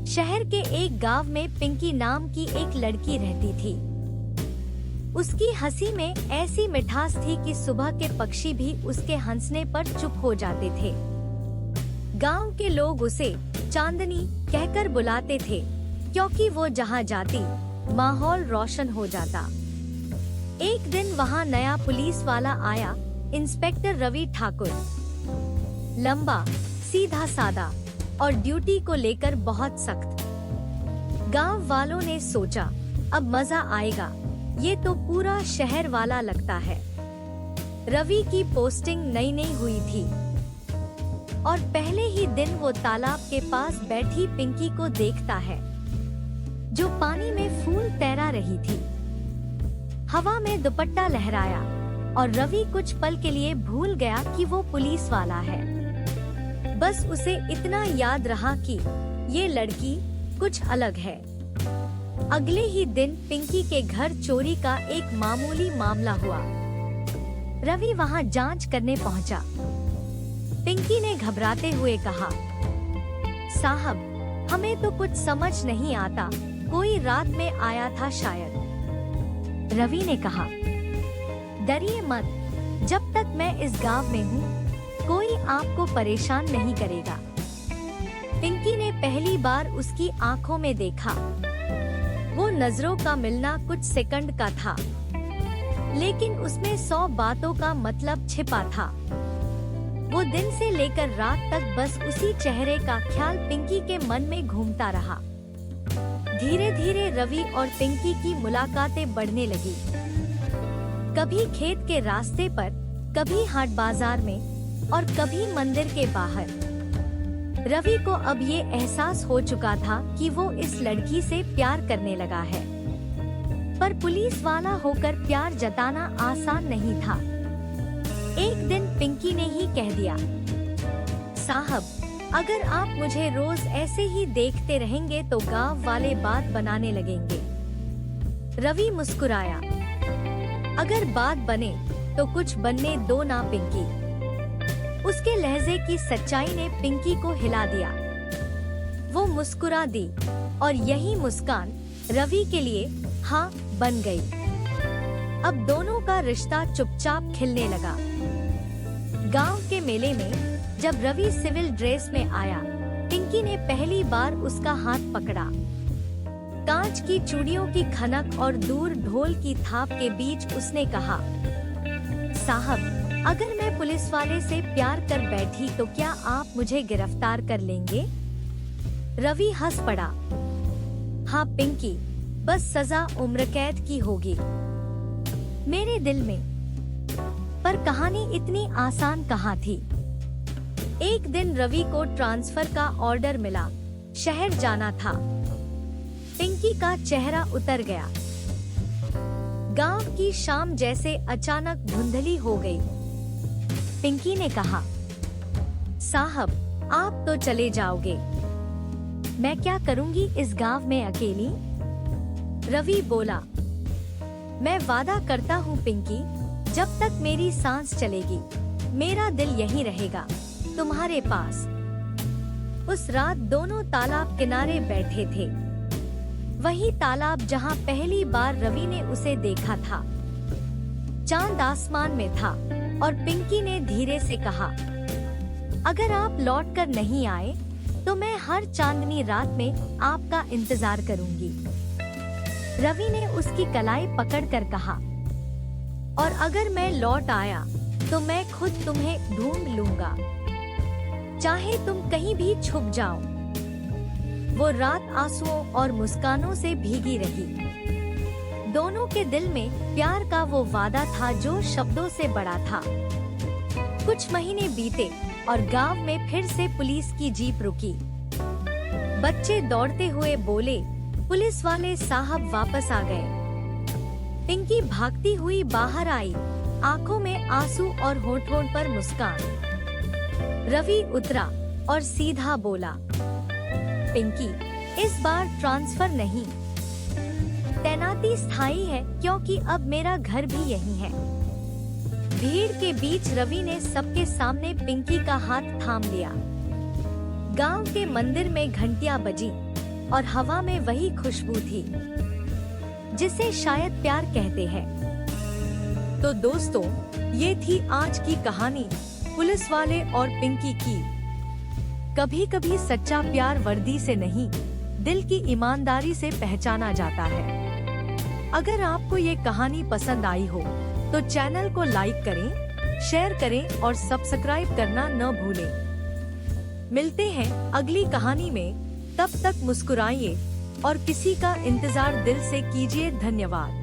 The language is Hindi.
शहर के एक गांव में पिंकी नाम की एक लड़की रहती थी। उसकी हंसी में ऐसी मिठास थी कि सुबह के पक्षी भी उसके हंसने पर चुप हो जाते थे। गांव के लोग उसे चांदनी कहकर बुलाते थे, क्योंकि वो जहां जाती माहौल रोशन हो जाता। एक दिन वहां नया पुलिस वाला आया, इंस्पेक्टर रवि ठाकुर। लंबा, सीधा सादा और ड्यूटी को लेकर बहुत सख्त। गांव वालों ने सोचा, अब मजा आएगा, ये तो पूरा शहर वाला लगता है। रवि की पोस्टिंग नई नई हुई थी और पहले ही दिन वो तालाब के पास बैठी पिंकी को देखता है, जो पानी में फूल तैरा रही थी। हवा में दुपट्टा लहराया और रवि कुछ पल के लिए भूल गया कि वो पुलिस वाला है। बस उसे इतना याद रहा कि ये लड़की कुछ अलग है। अगले ही दिन पिंकी के घर चोरी का एक मामूली मामला हुआ। रवि वहां जांच करने पहुंचा। पिंकी ने घबराते हुए कहा, साहब, हमें तो कुछ समझ नहीं आता, कोई रात में आया था शायद। रवि ने कहा, डरिए मत, जब तक मैं इस गांव में हूँ कोई आपको परेशान नहीं करेगा। पिंकी ने पहली बार उसकी आंखों में देखा। वो नजरों का मिलना कुछ सेकंड का था, लेकिन उसमें 100 बातों का मतलब छिपा था। वो दिन से लेकर रात तक बस उसी चेहरे का ख्याल पिंकी के मन में घूमता रहा। धीरे धीरे रवि और पिंकी की मुलाकातें बढ़ने लगी। कभी खेत के रास्ते पर, कभी हाट बाजार में और कभी मंदिर के बाहर। रवि को अब ये एहसास हो चुका था कि वो इस लड़की से प्यार करने लगा है, पर पुलिस वाला होकर प्यार जताना आसान नहीं था। एक दिन पिंकी ने ही कह दिया, साहब, अगर आप मुझे रोज ऐसे ही देखते रहेंगे तो गांव वाले बात बनाने लगेंगे। रवि मुस्कुराया, अगर बात बने तो कुछ बनने दो ना पिंकी। उसके लहजे की सच्चाई ने पिंकी को हिला दिया। वो मुस्कुरा दी और यही मुस्कान रवि के लिए हाँ बन गई। अब दोनों का रिश्ता चुपचाप खिलने लगा। गांव के मेले में जब रवि सिविल ड्रेस में आया, पिंकी ने पहली बार उसका हाथ पकड़ा। कांच की चूड़ियों की खनक और दूर ढोल की थाप के बीच उसने कहा, साहब, अगर मैं पुलिस वाले से प्यार कर बैठी तो क्या आप मुझे गिरफ्तार कर लेंगे? रवि हंस पड़ा, हाँ पिंकी, बस सजा उम्र कैद की होगी मेरे दिल में। पर कहानी इतनी आसान कहाँ थी। एक दिन रवि को ट्रांसफर का ऑर्डर मिला, शहर जाना था। पिंकी का चेहरा उतर गया। गांव की शाम जैसे अचानक धुंधली हो गई। पिंकी ने कहा, साहब, आप तो चले जाओगे, मैं क्या करूंगी इस गांव में अकेली? रवि बोला, मैं वादा करता हूँ पिंकी, जब तक मेरी सांस चलेगी मेरा दिल यहीं रहेगा, तुम्हारे पास। उस रात दोनों तालाब किनारे बैठे थे, वही तालाब जहाँ पहली बार रवि ने उसे देखा था। चांद आसमान में था और पिंकी ने धीरे से कहा, अगर आप लौट कर नहीं आए तो मैं हर चांदनी रात में आपका इंतजार करूंगी। रवि ने उसकी कलाई पकड़कर कहा, और अगर मैं लौट आया तो मैं खुद तुम्हें ढूंढ लूंगा, चाहे तुम कहीं भी छुप जाओ। वो रात आंसुओं और मुस्कानों से भीगी रही। दोनों के दिल में प्यार का वो वादा था जो शब्दों से बड़ा था। कुछ महीने बीते और गांव में फिर से पुलिस की जीप रुकी। बच्चे दौड़ते हुए बोले, पुलिस वाले साहब वापस आ गए। पिंकी भागती हुई बाहर आई, आंखों में आंसू और होठों पर मुस्कान। रवि उतरा और सीधा बोला, पिंकी, इस बार ट्रांसफर नहीं, तैनाती स्थायी है, क्योंकि अब मेरा घर भी यही है। भीड़ के बीच रवि ने सबके सामने पिंकी का हाथ थाम लिया। गांव के मंदिर में घंटियां बजी, और हवा में वही खुशबू थी जिसे शायद प्यार कहते हैं। तो दोस्तों, ये थी आज की कहानी पुलिस वाले और पिंकी की। कभी कभी सच्चा प्यार वर्दी से नहीं, दिल की ईमानदारी से पहचाना जाता है। अगर आपको ये कहानी पसंद आई हो तो चैनल को लाइक करें, शेयर करें और सब्सक्राइब करना न भूलें। मिलते हैं अगली कहानी में, तब तक मुस्कुराइए और किसी का इंतजार दिल से कीजिए। धन्यवाद।